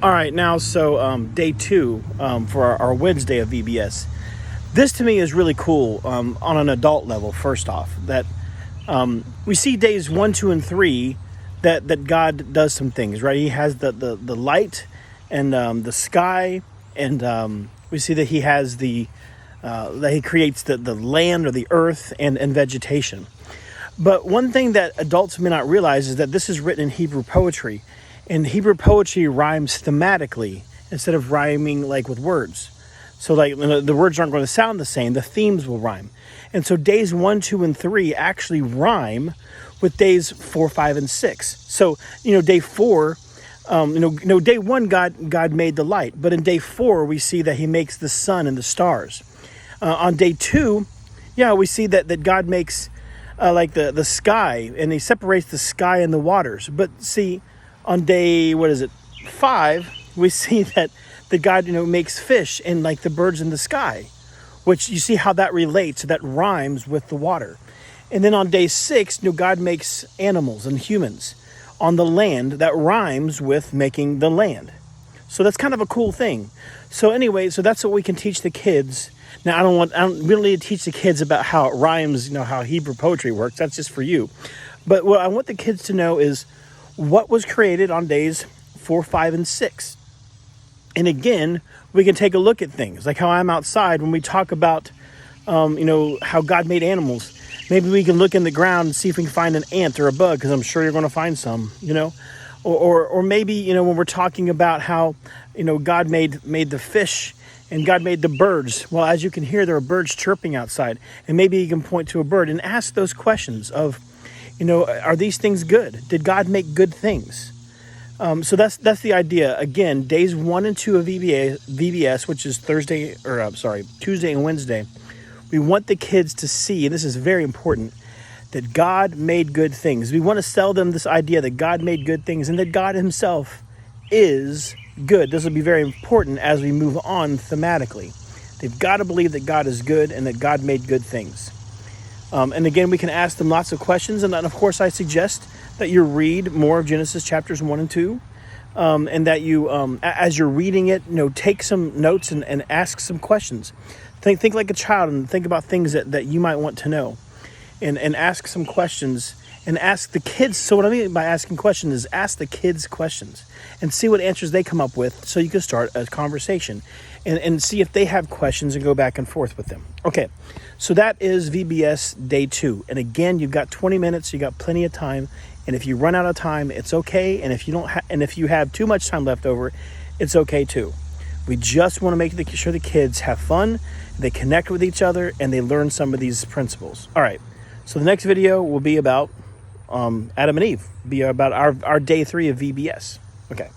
All right, now, so day two for our Wednesday of VBS. This to me is really cool on an adult level, first off, that we see days 1, 2, and 3 that God does some things, right? He has the light and the sky, and we see that he has that he creates the land or the earth and vegetation. But one thing that adults may not realize is that this is written in Hebrew poetry. And Hebrew poetry rhymes thematically instead of rhyming like with words. So like the words aren't going to sound the same, the themes will rhyme. And so days 1, 2, and 3 actually rhyme with days 4, 5, and 6. So, day 4, day 1, God made the light. But in day 4, we see that he makes the sun and the stars. On day 2, we see that God makes like the sky, and he separates the sky and the waters. But see, on day, 5, we see that God, makes fish and like the birds in the sky, which you see how that relates, that rhymes with the water. And then on day 6, God makes animals and humans on the land that rhymes with making the land. So that's kind of a cool thing. So anyway, so that's what we can teach the kids. Now, we don't need to teach the kids about how it rhymes, how Hebrew poetry works. That's just for you. But what I want the kids to know is what was created on days 4, 5, and 6. And again, we can take a look at things like how I'm outside when we talk about, how God made animals. Maybe we can look in the ground and see if we can find an ant or a bug, because I'm sure you're going to find some, or maybe, when we're talking about how, God made the fish and God made the birds. Well, as you can hear, there are birds chirping outside, and maybe you can point to a bird and ask those questions of, are these things good? Did God make good things? So that's the idea. Again, days 1 and 2 of VBS, which is Tuesday and Wednesday. We want the kids to see, and this is very important, that God made good things. We want to sell them this idea that God made good things and that God himself is good. This will be very important as we move on thematically. They've got to believe that God is good and that God made good things. And again, we can ask them lots of questions. And of course, I suggest that you read more of Genesis chapters 1 and 2. And that you, as you're reading it, take some notes and ask some questions. Think like a child and think about things that you might want to know. And ask some questions and ask the kids. So what I mean by asking questions is ask the kids questions and see what answers they come up with, so you can start a conversation and see if they have questions and go back and forth with them. Okay, so that is VBS day 2. And again, you've got 20 minutes, you got plenty of time. And if you run out of time, it's okay. And if you if you have too much time left over, it's okay too. We just want to make sure the kids have fun, they connect with each other, and they learn some of these principles. All right. So the next video will be about Adam and Eve, be about our day 3 of VBS. Okay.